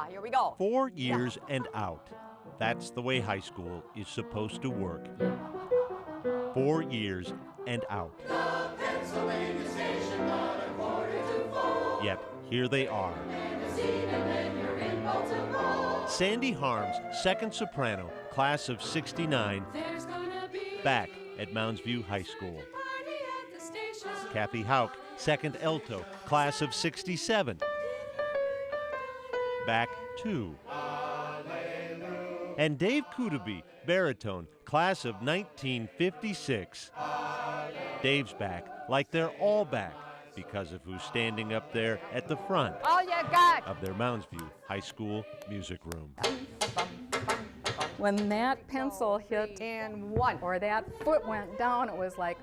Yeah, here we go. 4 years and out. That's the way high school is supposed to work. 4 years and out. Yet, here they are. Sandy Harms, second soprano, class of '69, back at Mounds View High School. Kathy Hauk, second alto, class of '67, back too. And Dave Kudaby, baritone, class of 1956. Dave's back, like they're all back, because of who's standing up there at the front All you got. of their Mounds View High School music room. When that pencil hit And one. or that foot went down, it was like,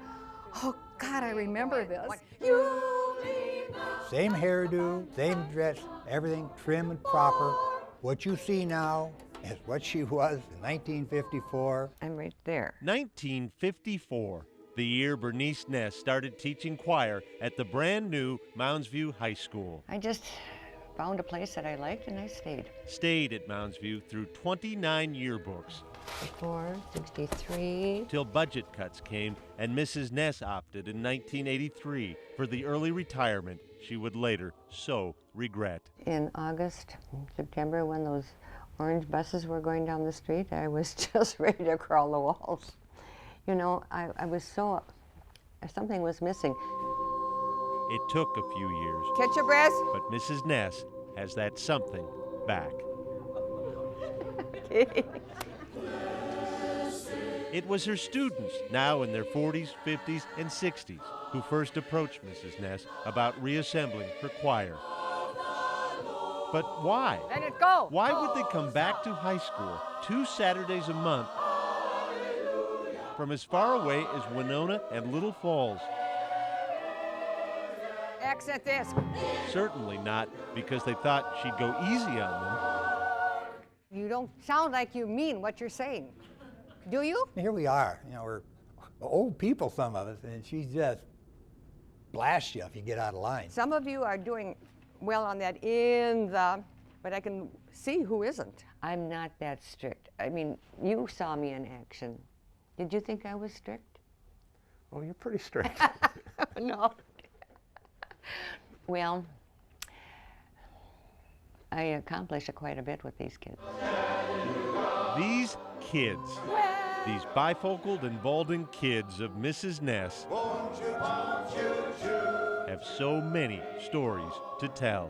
oh God, I remember this. Same hairdo, same dress, everything trim and proper. What you see now is what she was in 1954. I'm right there. 1954, the year Bernice Ness started teaching choir at the brand new Mounds View High School. I just found a place that I liked and I stayed. Stayed at Mounds View through 29 yearbooks, 64, 63. till budget cuts came and Mrs. Ness opted in 1983 for the early retirement she would later so regret. In August, September, when those orange buses were going down the street, I was just ready to crawl the walls. You know, I was so, something was missing. It took a few years, Catch your breath. but Mrs. Ness has that something back. It was her students, now in their 40s, 50s, and 60s, who first approached Mrs. Ness about reassembling her choir. But why? Let it go. Why would they come back to high school 2 Saturdays a month from as far away as Winona and Little Falls? Exit this. Certainly not because they thought she'd go easy on them. You don't sound like you mean what you're saying. Do you? Here we are, you know, we're old people, some of us, and she just blasts you if you get out of line. Some of you are doing well on that but I can see who isn't. I'm not that strict. I mean, you saw me in action. Did you think I was strict? Oh, you're pretty strict. No. Well, I accomplish quite a bit with these kids. These kids, these bifocaled and balding kids of Mrs. Ness, have so many stories to tell.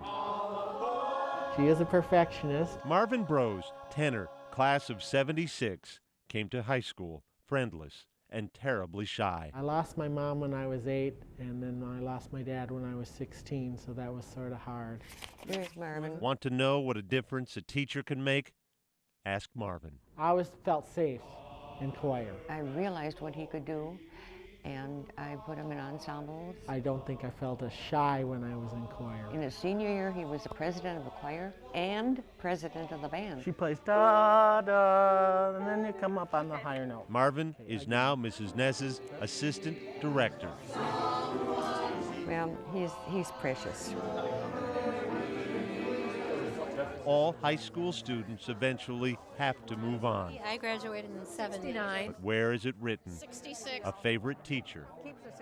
She is a perfectionist. Marvin Brose, tenor, class of '76, came to high school friendless and terribly shy. I lost my mom when I was 8, and then I lost my dad when I was 16, so that was sort of hard. Here's Marvin. Want to know what a difference a teacher can make? Ask Marvin. I always felt safe in choir. I realized what he could do, and I put him in ensembles. I don't think I felt as shy when I was in choir. In his senior year, he was the president of the choir and president of the band. She plays da da, and then you come up on the higher note. Marvin is now Mrs. Ness's assistant director. Well, he's precious. All high school students eventually have to move on. I graduated in '79. But where is it written? 66. A favorite teacher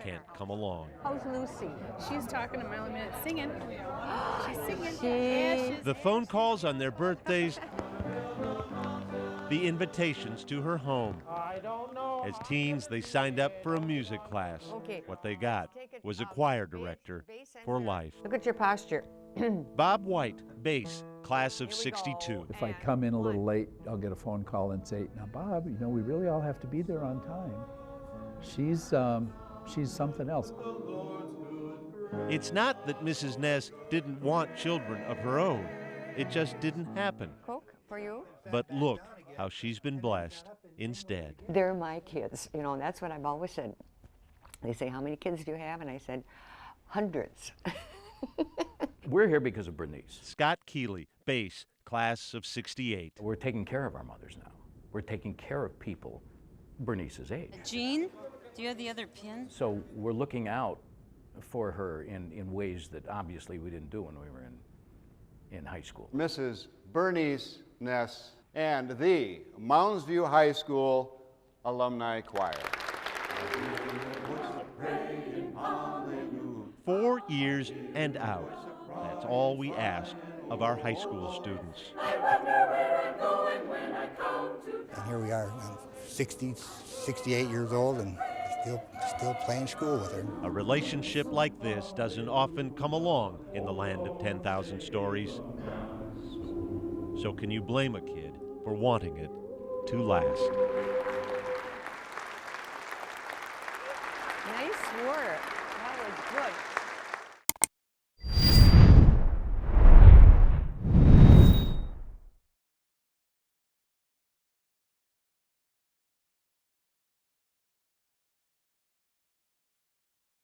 can't come along. How's Lucy? She's talking a mile a minute, singing. She's singing. She- The phone calls on their birthdays, the invitations to her home. I don't know. As teens, they signed up for a music class. Okay. What they got was a choir director for life. Look at your posture. Bob White, bass, class of '62. If I come in a little late, I'll get a phone call and say, now Bob, you know, we really all have to be there on time. She's something else. It's not that Mrs. Ness didn't want children of her own. It just didn't happen. Coke for you? But look how she's been blessed instead. They're my kids, you know, and that's what I've always said. They say, how many kids do you have? And I said, hundreds. We're here because of Bernice. Scott Keeley, bass, class of '68. We're taking care of our mothers now. We're taking care of people Bernice's age. Jean, do you have the other pin? So we're looking out for her in ways that obviously we didn't do when we were in high school. Mrs. Bernice Ness, and the Mounds View High School Alumni Choir. 4 years and out. That's all we ask of our high school students. And here we are, 60, 68 years old, and still playing school with her. A relationship like this doesn't often come along in the land of 10,000 stories. So can you blame a kid for wanting it to last? Nice work. That was good.